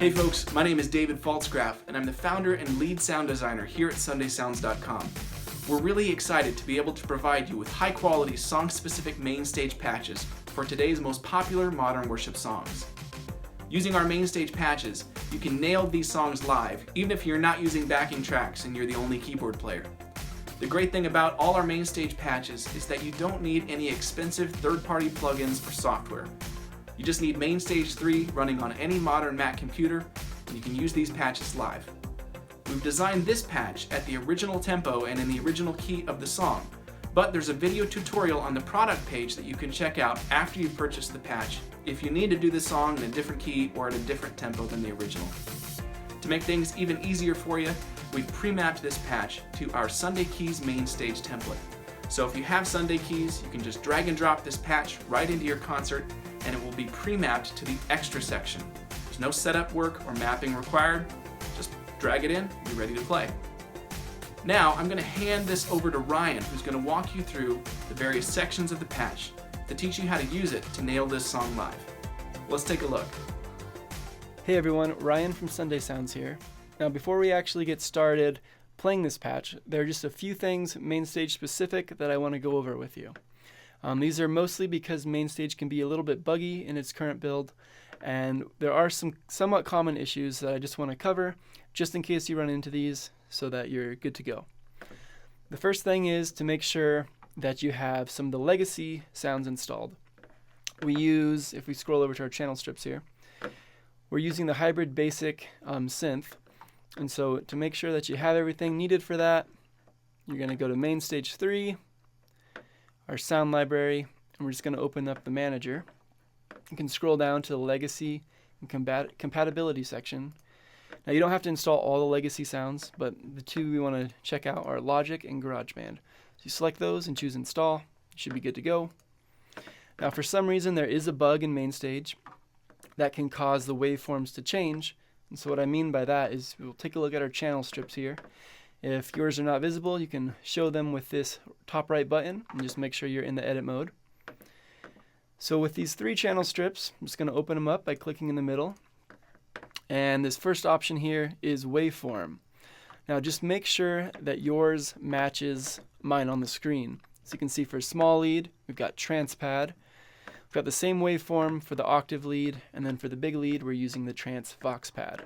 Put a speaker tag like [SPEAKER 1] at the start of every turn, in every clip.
[SPEAKER 1] Hey folks, my name is David Faltzgraf, and I'm the founder and lead sound designer here at SundaySounds.com. We're really excited to be able to provide you with high-quality, song-specific MainStage patches for today's most popular modern worship songs. Using our MainStage patches, you can nail these songs live, even if you're not using backing tracks and you're the only keyboard player. The great thing about all our MainStage patches is that you don't need any expensive third-party plugins or software. You just need MainStage 3 running on any modern Mac computer, and you can use these patches live. We've designed this patch at the original tempo and in the original key of the song, but there's a video tutorial on the product page that you can check out after you purchase the patch if you need to do the song in a different key or at a different tempo than the original. To make things even easier for you, we've pre-mapped this patch to our Sunday Keys MainStage template. So if you have Sunday Keys, you can just drag and drop this patch right into your concert, and it will be pre-mapped to the extra section. There's no setup work or mapping required. Just drag it in, be ready to play. Now I'm going to hand this over to Ryan, who's going to walk you through the various sections of the patch to teach you how to use it to nail this song live. Let's take a look.
[SPEAKER 2] Hey everyone, Ryan from Sunday Sounds here. Now before we actually get started playing this patch, there are just a few things MainStage specific that I want to go over with you. These are mostly because MainStage can be a little bit buggy in its current build, and there are some somewhat common issues that I just want to cover just in case you run into these so that you're good to go. The first thing is to make sure that you have some of the legacy sounds installed. We use, if we scroll over to our channel strips here, we're using the hybrid basic synth, and so to make sure that you have everything needed for that, you're going to go to MainStage 3, our sound library, and we're just going to open up the manager. You can scroll down to the legacy and compatibility section. Now you don't have to install all the legacy sounds, but the two we want to check out are Logic and GarageBand. So you select those and choose install. You should be good to go. Now for some reason there is a bug in MainStage that can cause the waveforms to change. And so what I mean by that is we'll take a look at our channel strips here. If yours are not visible, you can show them with this top right button and just make sure you're in the edit mode. So with these three channel strips, I'm just going to open them up by clicking in the middle. And this first option here is waveform. Now just make sure that yours matches mine on the screen. So you can see for small lead, we've got trance pad. We've got the same waveform for the octave lead, and then for the big lead, we're using the trance vox pad.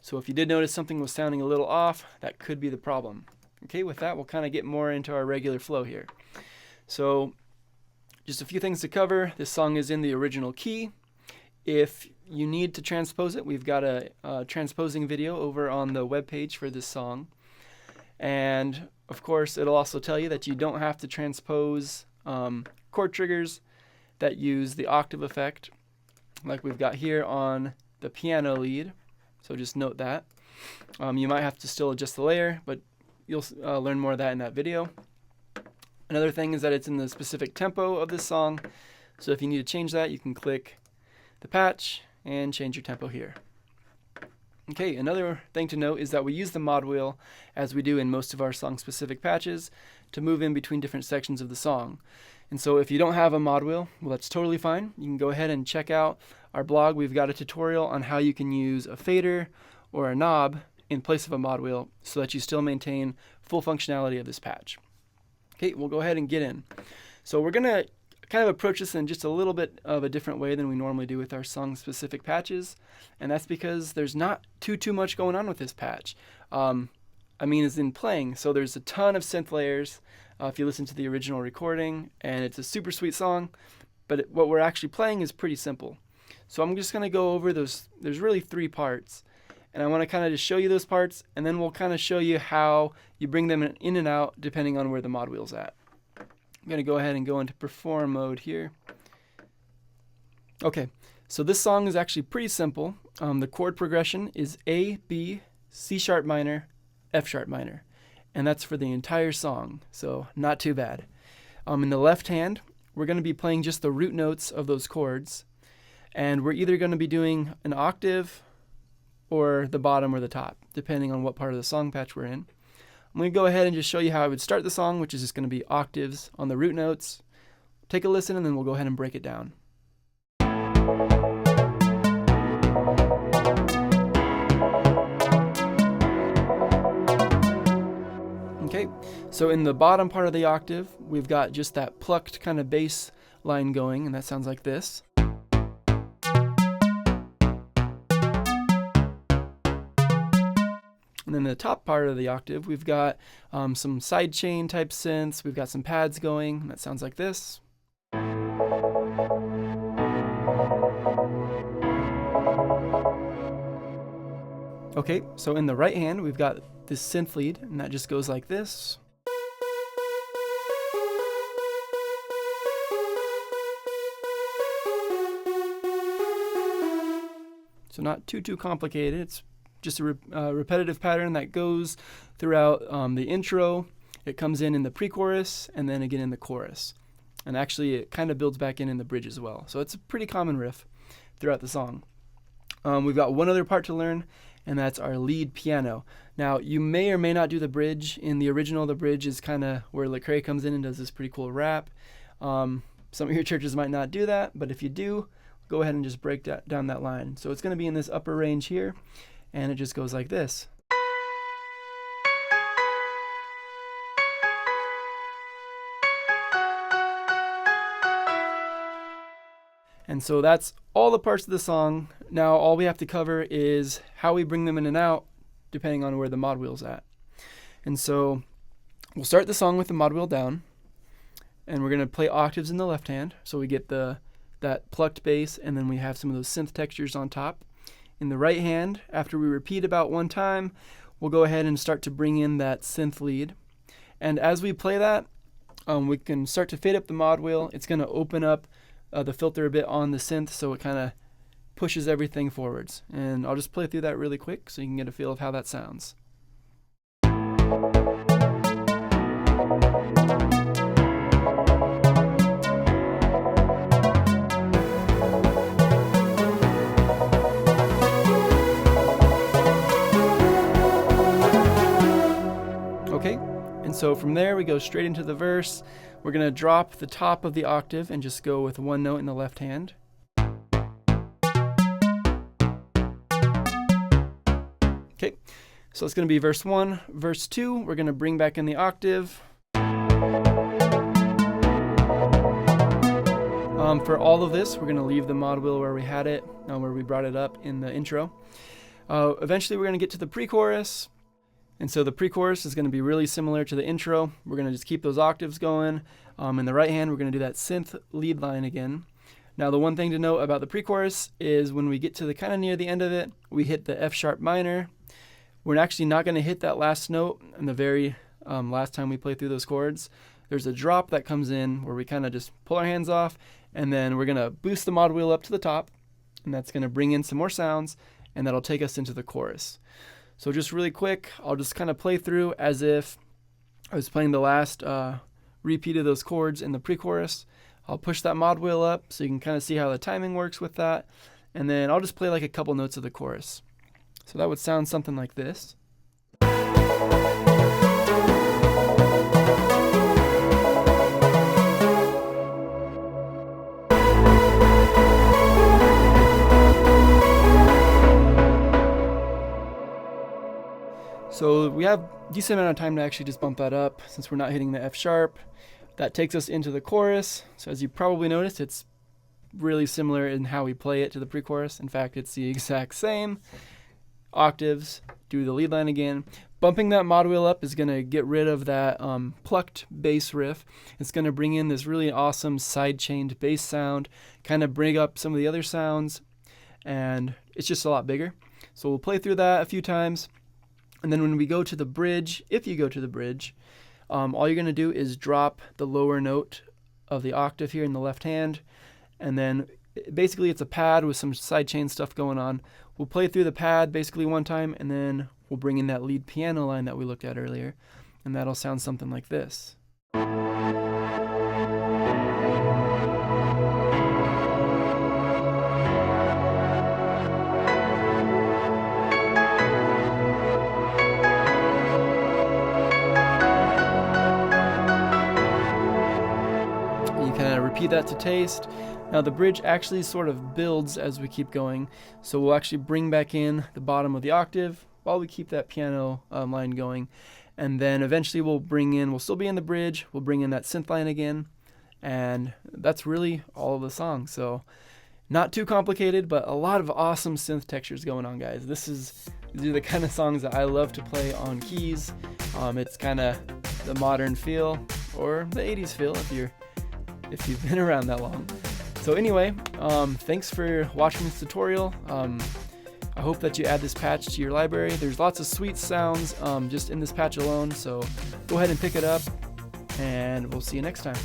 [SPEAKER 2] So if you did notice something was sounding a little off, that could be the problem. Okay, with that, we'll kind of get more into our regular flow here. So just a few things to cover. This song is in the original key. If you need to transpose it, we've got a transposing video over on the webpage for this song. And of course, it'll also tell you that you don't have to transpose chord triggers that use the octave effect, like we've got here on the piano lead. So just note that. You might have to still adjust the layer, but you'll learn more of that in that video. Another thing is that it's in the specific tempo of this song. So if you need to change that, you can click the patch and change your tempo here. Okay, another thing to note is that we use the mod wheel, as we do in most of our song-specific patches, to move in between different sections of the song. And so if you don't have a mod wheel, well, that's totally fine. You can go ahead and check out our blog. We've got a tutorial on how you can use a fader or a knob in place of a mod wheel so that you still maintain full functionality of this patch. Okay, we'll go ahead and get in. So we're going to kind of approach this in just a little bit of a different way than we normally do with our song-specific patches, and that's because there's not too much going on with this patch. As in playing, so there's a ton of synth layers if you listen to the original recording, and it's a super sweet song, but what we're actually playing is pretty simple. So I'm just going to go over those. There's really three parts, and I want to kind of just show you those parts, and then we'll kind of show you how you bring them in and out depending on where the mod wheel's at. I'm going to go ahead and go into perform mode here. Okay, so this song is actually pretty simple. The chord progression is A, B, C sharp minor, F sharp minor, and that's for the entire song, so not too bad. In the left hand, we're going to be playing just the root notes of those chords, and we're either going to be doing an octave or the bottom or the top, depending on what part of the song patch we're in. I'm going to go ahead and just show you how I would start the song, which is just going to be octaves on the root notes. Take a listen, and then we'll go ahead and break it down. Okay, so in the bottom part of the octave, we've got just that plucked kind of bass line going, and that sounds like this. And then the top part of the octave, we've got some sidechain type synths, we've got some pads going, and that sounds like this. Okay, so in the right hand, we've got this synth lead, and that just goes like this. So not too complicated. It's just a repetitive pattern that goes throughout the intro. It comes in the pre-chorus and then again in the chorus. And actually it kind of builds back in the bridge as well. So it's a pretty common riff throughout the song. We've got one other part to learn, and that's our lead piano. Now, you may or may not do the bridge. In the original, the bridge is kind of where Lecrae comes in and does this pretty cool rap. Some of your churches might not do that, but if you do, go ahead and just break down that line. So it's going to be in this upper range here, and it just goes like this. And so that's all the parts of the song. Now all we have to cover is how we bring them in and out, depending on where the mod wheel's at. And so we'll start the song with the mod wheel down, and we're going to play octaves in the left hand. So we get that plucked bass, and then we have some of those synth textures on top. In the right hand, after we repeat about one time, we'll go ahead and start to bring in that synth lead. And as we play that, we can start to fade up the mod wheel. It's going to open up the filter a bit on the synth, so it kind of pushes everything forwards. And I'll just play through that really quick so you can get a feel of how that sounds. Okay, and so from there we go straight into the verse. We're going to drop the top of the octave and just go with one note in the left hand. Okay, so it's going to be verse 1. Verse 2, we're going to bring back in the octave. For all of this, we're going to leave the mod wheel where we had it, where we brought it up in the intro. Eventually, we're going to get to the pre-chorus. And so the pre-chorus is going to be really similar to the intro. We're going to just keep those octaves going. In the right hand, we're going to do that synth lead line again. Now, the one thing to note about the pre-chorus is when we get to the kind of near the end of it, we hit the F sharp minor. We're actually not going to hit that last note in the very last time we play through those chords. There's a drop that comes in where we kind of just pull our hands off, and then we're going to boost the mod wheel up to the top, and that's going to bring in some more sounds, and that'll take us into the chorus. So just really quick, I'll just kind of play through as if I was playing the last repeat of those chords in the pre-chorus. I'll push that mod wheel up so you can kind of see how the timing works with that. And then I'll just play like a couple notes of the chorus. So that would sound something like this. So we have a decent amount of time to actually just bump that up since we're not hitting the F sharp. That takes us into the chorus. So as you probably noticed, it's really similar in how we play it to the pre-chorus. In fact, it's the exact same. Octaves, do the lead line again. Bumping that mod wheel up is going to get rid of that plucked bass riff. It's going to bring in this really awesome side-chained bass sound, kind of bring up some of the other sounds, and it's just a lot bigger. So we'll play through that a few times. And then when we go to the bridge, if you go to the bridge, all you're going to do is drop the lower note of the octave here in the left hand. And then basically it's a pad with some sidechain stuff going on. We'll play through the pad basically one time, and then we'll bring in that lead piano line that we looked at earlier. And that'll sound something like this. Repeat that to taste. Now the bridge actually sort of builds as we keep going, so we'll actually bring back in the bottom of the octave, while we keep that piano line going. And then eventually we'll still be in the bridge, we'll bring in that synth line again, and that's really all of the song. So not too complicated, but a lot of awesome synth textures going on, guys. These are the kind of songs that I love to play on keys. It's kind of the modern feel, or the 80s feel if you've been around that long. So anyway, thanks for watching this tutorial. I hope that you add this patch to your library. There's lots of sweet sounds just in this patch alone, so go ahead and pick it up, and we'll see you next time.